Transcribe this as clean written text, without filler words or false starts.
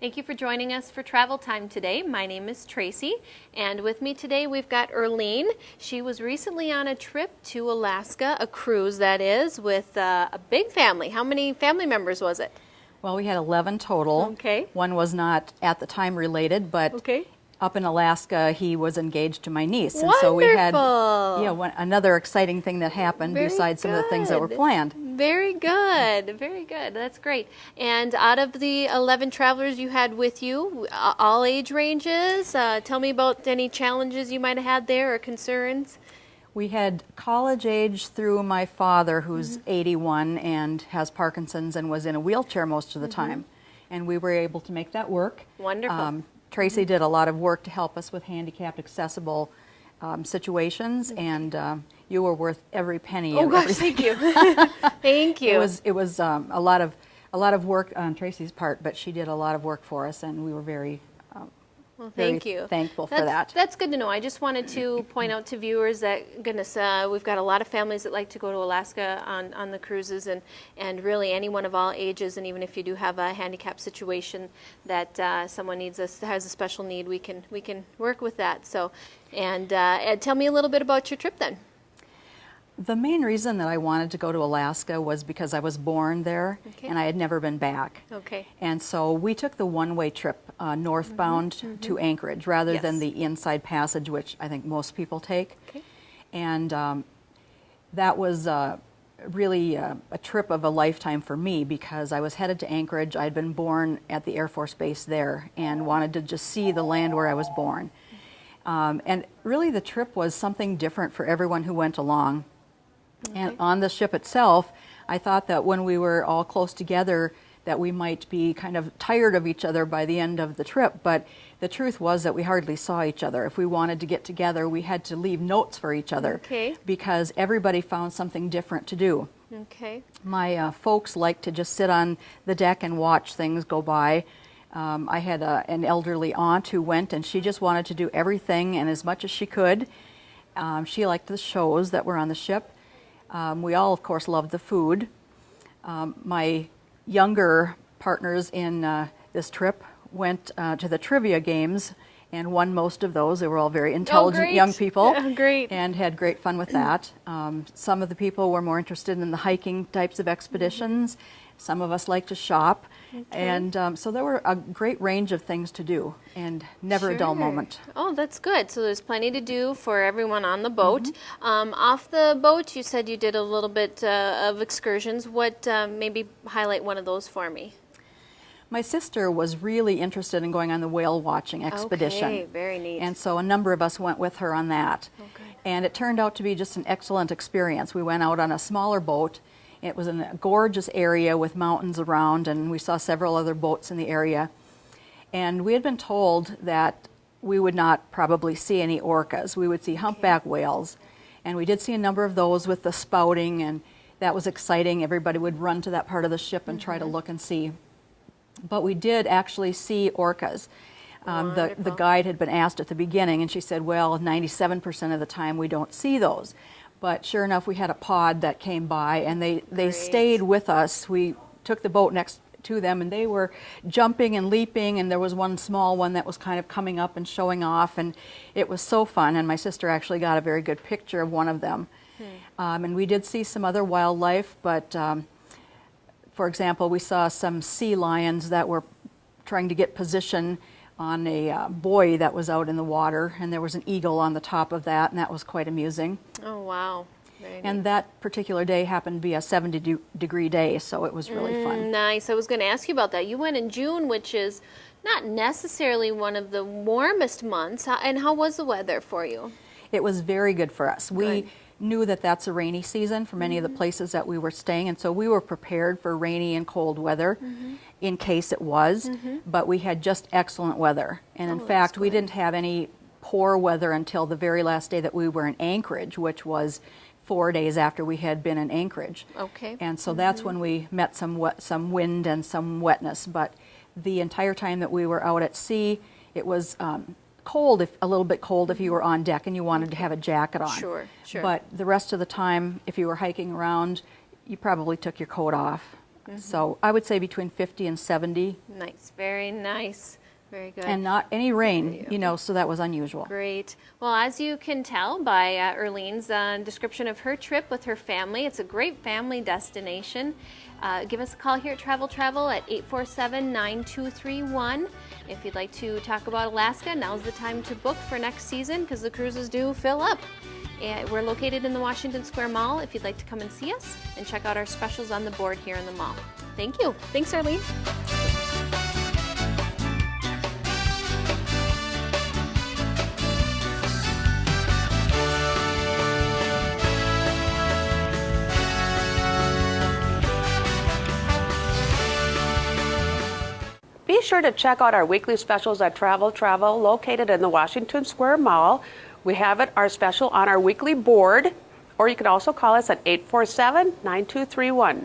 Thank you for joining us for Travel Time today. My name is Tracy, and with me today we've got Erlene. She was recently on a trip to Alaska, a cruise that is, with a big family. How many family members was it? Well, we had 11 total. Okay. One was not at the time related, but up in Alaska, he was engaged to my niece. Wonderful. And so we had another exciting thing that happened besides some of the things that were planned. Very good. Very good. That's great. And out of the 11 travelers you had with you, all age ranges, tell me about any challenges you might have had there or concerns. We had college age through my father, who's 81 and has Parkinson's and was in a wheelchair most of the time. And we were able to make that work. Wonderful. Tracy did a lot of work to help us with handicapped accessible situations, and you were worth every penny. Oh gosh, thank you. Thank you. It was a lot of work on Tracy's part, but she did a lot of work for us, and we were very thankful for that. That's good to know. I just wanted to point out to viewers that, goodness, we've got a lot of families that like to go to Alaska on the cruises, and really anyone of all ages, and even if you do have a handicap situation that someone has a special need, we can work with that. So, and Ed, tell me a little bit about your trip then. The main reason that I wanted to go to Alaska was because I was born there, and I had never been back. Okay. And so we took the one-way trip northbound to Anchorage rather than the inside passage, which I think most people take. Okay. And that was really a trip of a lifetime for me because I was headed to Anchorage. I'd been born at the Air Force Base there and wanted to just see the land where I was born. And really the trip was something different for everyone who went along. And on the ship itself, I thought that when we were all close together that we might be kind of tired of each other by the end of the trip, but the truth was that we hardly saw each other. If we wanted to get together, we had to leave notes for each other because everybody found something different to do. Okay. My folks liked to just sit on the deck and watch things go by. I had an elderly aunt who went, and she just wanted to do everything and as much as she could. She liked the shows that were on the ship. We all, of course, loved the food. My younger partners in this trip went to the trivia games and won most of those. They were all very intelligent young people and had great fun with that. Some of the people were more interested in the hiking types of expeditions. Some of us like to shop. And so there were a great range of things to do and never a dull moment. Oh, that's good. So there's plenty to do for everyone on the boat. Off the boat, you said you did a little bit of excursions. What, maybe highlight one of those for me? My sister was really interested in going on the whale watching expedition. Okay, very neat. And so a number of us went with her on that. Okay. And it turned out to be just an excellent experience. We went out on a smaller boat. It was in a gorgeous area with mountains around, and we saw several other boats in the area. And we had been told that we would not probably see any orcas. We would see humpback whales. And we did see a number of those with the spouting, and that was exciting. Everybody would run to that part of the ship and try to look and see. But we did actually see orcas. The guide had been asked at the beginning, and she said, well, 97% of the time we don't see those. But sure enough, we had a pod that came by, and they stayed with us. We took the boat next to them, and they were jumping and leaping, and there was one small one that was kind of coming up and showing off, and it was so fun. And my sister actually got a very good picture of one of them. And we did see some other wildlife, but for example, we saw some sea lions that were trying to get position on a buoy that was out in the water, and there was an eagle on the top of that, and that was quite amusing. Oh, wow. Very and neat. That particular day happened to be a 70-degree day, so it was really fun. Nice. I was going to ask you about that. You went in June, which is not necessarily one of the warmest months. And how was the weather for you? It was very good for us. We knew that that's a rainy season for many of the places that we were staying, and so we were prepared for rainy and cold weather in case it was, but we had just excellent weather. And in fact, we didn't have any poor weather until the very last day that we were in Anchorage, which was 4 days after we had been in Anchorage. Okay. And so that's when we met some wind and some wetness, but the entire time that we were out at sea, it was cold, a little bit cold if you were on deck and you wanted to have a jacket on. Sure, sure. But the rest of the time, if you were hiking around, you probably took your coat off. So I would say between 50 and 70. Nice, very nice. Very good. And not any rain, so that was unusual. Great. Well, as you can tell by Erlene's description of her trip with her family, it's a great family destination. Give us a call here at Travel at 847-9231. If you'd like to talk about Alaska, now's the time to book for next season because the cruises do fill up. We're located in the Washington Square Mall if you'd like to come and see us and check out our specials on the board here in the mall. Thank you. Thanks, Erlene. Be sure to check out our weekly specials at Travel located in the Washington Square Mall. We have our special on our weekly board, or you can also call us at 847-9231.